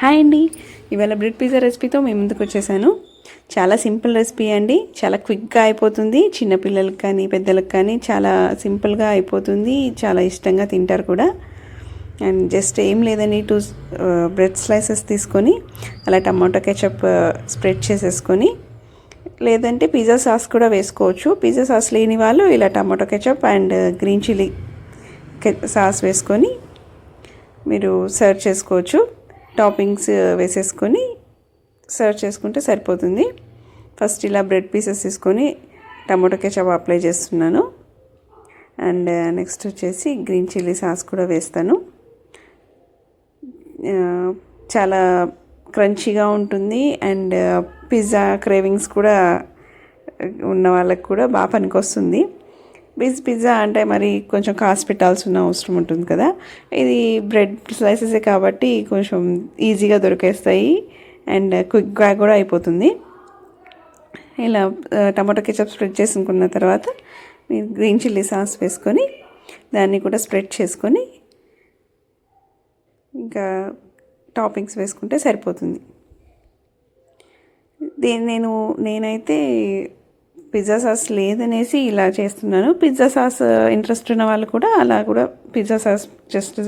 Hi అండి, ఇవాళ bread pizza రెసిపీతో మేము ముందుకు వచ్చేసాను. చాలా సింపుల్ రెసిపీ అండి, చాలా క్విక్గా అయిపోతుంది. చిన్నపిల్లలకి కానీ పెద్దలకు కానీ చాలా సింపుల్గా అయిపోతుంది, చాలా ఇష్టంగా తింటారు కూడా. అండ్ జస్ట్ ఏం లేదని బ్రెడ్ స్లైసెస్ తీసుకొని అలా టమాటో కెచప్ స్ప్రెడ్ చేసేసుకొని, లేదంటే పిజ్జా సాస్ కూడా వేసుకోవచ్చు. పిజ్జా సాస్ లేని వాళ్ళు ఇలా tomato ketchup and green chilli sauce వేసుకొని మీరు సర్వ్ చేసుకోవచ్చు. టాపింగ్స్ వేసేసుకొని సర్వ్ చేసుకుంటే సరిపోతుంది. ఫస్ట్ ఇలా బ్రెడ్ పీసెస్ తీసుకొని టమాటో కెచప్ అప్లై చేస్తున్నాను. అండ్ నెక్స్ట్ వచ్చేసి గ్రీన్ చిల్లీ సాస్ కూడా వేస్తాను. చాలా క్రంచీగా ఉంటుంది. అండ్ పిజ్జా క్రేవింగ్స్ కూడా ఉన్న వాళ్ళకి కూడా బాగా పనికొస్తుంది. పిజ్జా అంటే మరి కొంచెం కాస్ట్ పెట్టాల్సిన అవసరం ఉంటుంది కదా. ఇది బ్రెడ్ స్లైసెసే కాబట్టి కొంచెం ఈజీగా దొరికేస్తాయి అండ్ క్విక్గా కూడా అయిపోతుంది. ఇలా టమాటో కెచప్ స్ప్రెడ్ చేసుకున్న తర్వాత మీరు గ్రీన్ చిల్లీ సాస్ వేసుకొని దాన్ని కూడా స్ప్రెడ్ చేసుకొని ఇంకా టాపింగ్స్ వేసుకుంటే సరిపోతుంది. నేనైతే పిజ్జా సాస్ లేదనేసి ఇలా చేస్తున్నాను. పిజ్జా సాస్ ఇంట్రెస్ట్ ఉన్న వాళ్ళు కూడా అలా కూడా పిజ్జా సాస్ జస్ట్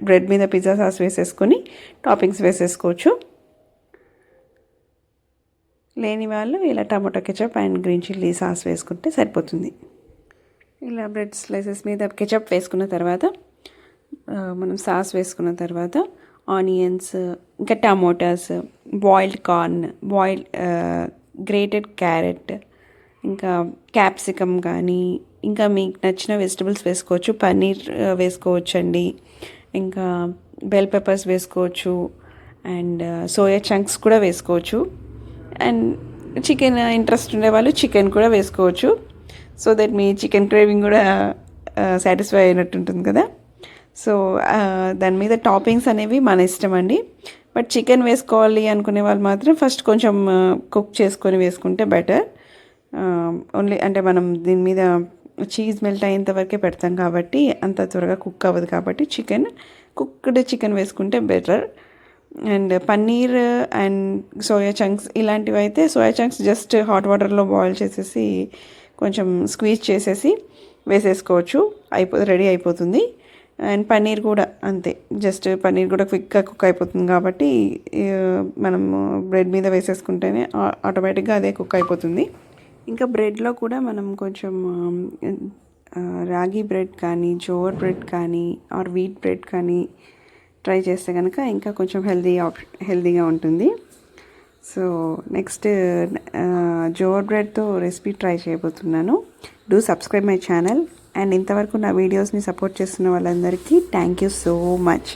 బ్రెడ్ మీద పిజ్జా సాస్ వేసేసుకొని టాపింగ్స్ వేసేసుకోవచ్చు. లేని వాళ్ళు ఇలా tomato ketchup and green chilli sauce వేసుకుంటే సరిపోతుంది. ఇలా బ్రెడ్ స్లైసెస్ మీద కెచప్ వేసుకున్న తర్వాత మనం సాస్ వేసుకున్న తర్వాత ఆనియన్స్, ఇంకా tomatoes, boiled corn, grated carrot, ఇంకా క్యాప్సికమ్ కానీ ఇంకా మీకు నచ్చిన వెజిటబుల్స్ వేసుకోవచ్చు. పన్నీర్ వేసుకోవచ్చు అండి, ఇంకా బెల్ పెప్పర్స్ వేసుకోవచ్చు, అండ్ సోయా చంక్స్ కూడా వేసుకోవచ్చు. అండ్ చికెన్ ఇంట్రెస్ట్ ఉండే వాళ్ళు చికెన్ కూడా వేసుకోవచ్చు. So that me chicken craving కూడా సాటిస్ఫై అయినట్టు ఉంటుంది కదా. సో దాని మీద టాపింగ్స్ అనేవి మన ఇష్టం అండి. బట్ చికెన్ వేసుకోవాలి అనుకునే వాళ్ళు మాత్రం ఫస్ట్ కొంచెం కుక్ చేసుకొని వేసుకుంటే బెటర్. ఓన్లీ అంటే మనం దీని మీద చీజ్ మెల్ట్ అయ్యేంత వరకే పెడతాం కాబట్టి అంత త్వరగా కుక్ అవ్వదు కాబట్టి కుక్డ్ చికెన్ వేసుకుంటే better. And paneer and soya chunks ఇలాంటివి అయితే సోయా చంక్స్ జస్ట్ హాట్ వాటర్లో బాయిల్ చేసేసి కొంచెం స్క్వీజ్ చేసేసి వేసేసుకోవచ్చు, రెడీ అయిపోతుంది. అండ్ పన్నీర్ కూడా అంతే, జస్ట్ పన్నీర్ కూడా క్విక్గా కుక్ అయిపోతుంది కాబట్టి మనం బ్రెడ్ మీద వేసేసుకుంటేనే ఆటోమేటిక్గా అదే కుక్ అయిపోతుంది. ఇంకా బ్రెడ్లో కూడా మనం కొంచెం రాగి బ్రెడ్ కానీ, జోవర్ బ్రెడ్ కానీ, ఆర్ వీట్ బ్రెడ్ కానీ ట్రై చేస్తే కనుక ఇంకా కొంచెం హెల్తీగా ఉంటుంది. సో నెక్స్ట్ జోవర్ బ్రెడ్తో రెసిపీ ట్రై చేయబోతున్నాను. Do subscribe my channel. And ఇంతవరకు నా వీడియోస్ని సపోర్ట్ చేస్తున్న వాళ్ళందరికీ థ్యాంక్ యూ సో మచ్.